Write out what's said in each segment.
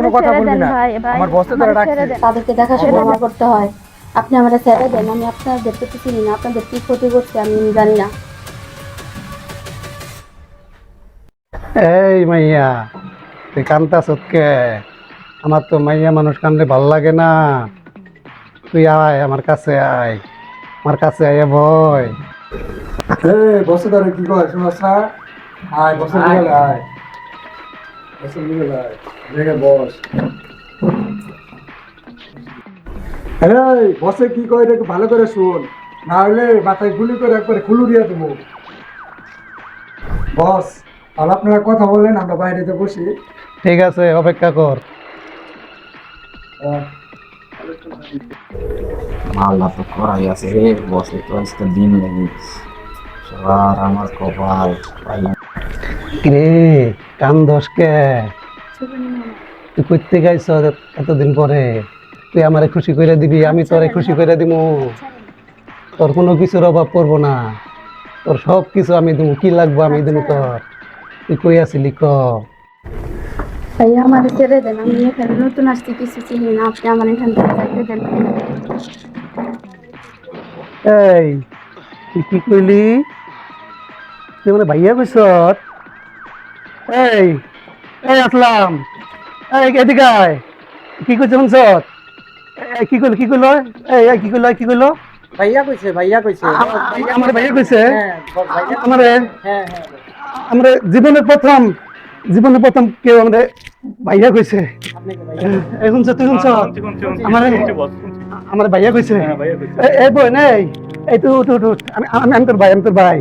কোনো কথা বলবি না। আমার বসে তোরা ডাকছে। তাদেরকে দেখাশোনা করতে হয়। আপনি আমাদের ছেড়ে দেন, আমি আপনাদেরকে তো চিনি না, আপনাদের কি ক্ষতি করছে আমি জানি না। এই মাইয়া, তুই কান্তাছত কে? আমার তো মাইয়া মানুষ কান্দলে ভাল লাগে না। তুই আয় আমার কাছে, আয় আমার কাছে, আয় ভয়। এই বসে তোরা কি কয় শুনছ না? আয় বসে নিয়ে আয়, বসে নিয়ে আয়, দেখে বস। এই বসে কি কয় এটা ভালো করে শুন, না হলে মাথায় গুলি করে একবারে খুলু দিয়ে দেবো। বস, তাহলে আপনারা কথা বলেন, আমরা বাইরেতে বসি। ঠিক আছে, অপেক্ষা কর। মাল্লা তো করাই আছে রে, বসে তো আজকে দিন লেগে সবার আমার কপাল পাইলাম। রে কান্দস কে? তুই করতে গাইছ এতদিন পরে, তুই আমারে খুশি করে দিবি, আমি তোরে খুশি করে দিব। তোর কোনো কিছুর অভাব পড়বো না, তোর সব কিছু আমি দেবো, কি লাগবো আমি দেবো তোর। তুই কই আসিলি ক? ভাইয়া আমাদের ছেড়ে দেন, আমি এখানে নতুন আসছি, কিছু চিনি না, আপনি আমার এখান থেকে যাইতে দেন। এই তুই কি কইলি? তুই মানে ভাইয়া কইস? এই এই আসলাম, এই এদিকে আয়। কি কইছ শুনছ? কি কইল, কি কইল? এই কি কইল, কি কইল? ভাইয়া কইছে আমার ভাইয়া কইছে হ্যাঁ ভাইয়া আমারে, হ্যাঁ আমরা জীবনের প্রথম কেউ আমাদের ভাইয়া কইছে। আপনাকে ভাইয়া এই শুনছ, তুই শুনছ? আমার আমার ভাইয়া কইছে। এই বোন, এই তুই উঠ উঠ উঠ। আমি তোর ভাই, আমি তোর ভাই,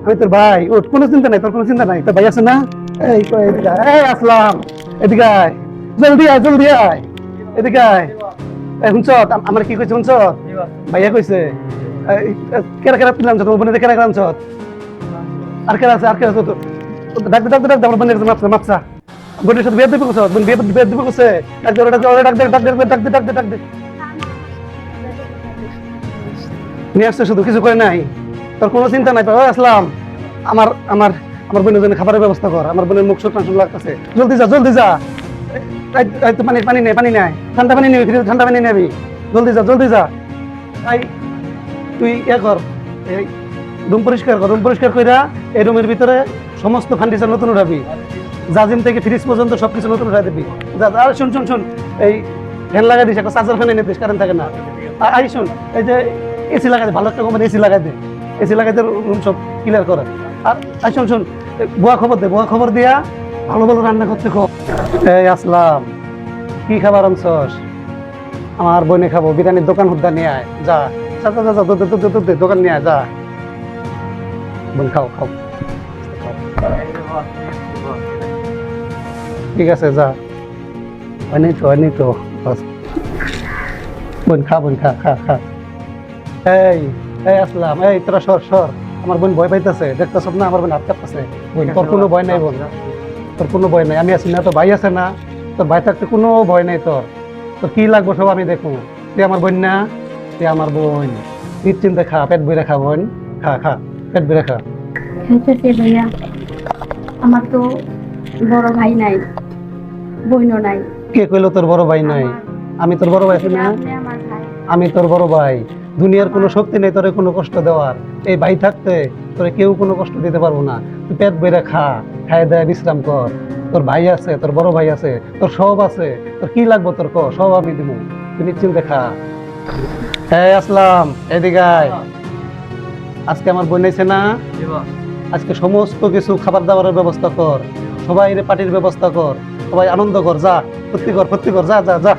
আমি তোর ভাই। উঠ, কোনো চিন্তা নাই, তোর কোনো চিন্তা নাই। তোর ভাই আছে না? এই কই এদিকে আয়। এই আসলাম, এদিকে আয়, জলদি আয়, জলদি আয়, এদিকে আয়। এই শুনছ আমার কি কইছে? শুনছ ভাইয়া কইছে কেরা কেরা পিলাম তোমার বোনের, কেরা কেরা আনছ? আর কেরা আছে, আর কেরা আছে? ডাক ডাক ডাক আমার বোনের মাপসা মাপসা। বোনের সাথে বিয়ে দিবে কোথাও? বোন বিয়ে দিবে কোথায়? ডাক দে, ডাক দে, ডাক দে, ডাক দে, ডাক দে, ডাক দে, ডাক দে। নিয়ে আসছে শুধু, কিছু করে নাই। তোর কোনো চিন্তা নাই। তোর আসলাম, আমার আমার আমার বোনের জন্য খাবারের ব্যবস্থা কর। আমার বোনের মুখ শুকনা শুকনা লাগতেছে। জলদি যা, জলদি যা। পানি পানি নেই, পানি নাই, ঠান্ডা পানি নেই, ঠান্ডা পানি নেবি। জলদি যা, জলদি যা। তাই তুই ইয়ে কর, এই রুম পরিষ্কার কর। রুম পরিষ্কার কইরা এই রুমের ভিতরে সমস্ত ফার্নিচার নতুন উঠাবি। জাজিম থেকে ফ্রিজ পর্যন্ত সবকিছু নতুন উঠাই দিবি। যা, আর শুন শুন শুন, এই ফ্যান লাগাই দিস, একটা চার্জার ফ্যান এনে দিস, কারেন্ট থাকে না। আই শুন, এই যে এসি লাগাই দে, ভালো একটা কোম্পানি এসি লাগাই দে। এসি লাগাই দে, রুম সব ক্লিয়ার করে। আর আই শুন শুন, বুয়া খবর দে, বুয়া খবর দিয়া ভালো ভালো রান্না করতে খো। এই আসলাম, কি খাবার আনছস? আমার বোনে খাবো, বিরিয়ানির দোকান হুদ্দা নিয়ে আয়। যা যা যা যা, দোকান নিয়ে আয়, যা বোন, খাও খাও। ঠিক আছে, যা। হয়নি তো বাস। বোন খা, বোন খা খা খা। এই এই আসলাম, এই তোরা সর সর। আমার বোন ভয় পাইতেছে, দেখতেছ না আমার বোন হাত কাঁপতেছে। বোন তোর কোনো ভয় নাই, বোন তোর কোনো ভয় নাই, আমি আছি না? তোর ভাই আছে না? তোর ভাই থাকতে কোনো ভয় নাই তোর। তোর কি লাগবো সব আমি দেখবো। তুই আমার বোন না? তুই আমার বোন, নিশ্চিন্তে খা, পেট ভরে খা বোন, খা খা, পেট ভরে খা। খাইতেছে ভাইয়া, আমার তো বড় ভাই নাই, বোনও নাই। কে কইলো তোর বড় ভাই নাই? আমি তোর বড় ভাই আছি না? আপনি আমার ভাই। আমি তোর বড় ভাই। দুনিয়ার কোনো শক্তি নেই তোরে কোনো কষ্ট দেওয়ার। এই ভাই থাকতে তোরে কেউ কোনো কষ্ট দিতে পারবো না। তুই পেট বেড়ে খা, খায় দেয় বিশ্রাম কর। তোর ভাই আছে, তোর বড় ভাই আছে, তোর সব আছে। তোর কি লাগবো তোর ক, সব আমি দিব। তুই নিশ্চিন্তে খা। হ্যাঁ আসলাম, এদিকে আয়। আজকে আমার বোন আইছে না? আজকে সমস্ত কিছু খাবার দাবারের ব্যবস্থা কর, সবাই পার্টির ব্যবস্থা কর, সবাই আনন্দ কর। যা, ফুর্তি কর, ফুর্তি কর, যা যা যা।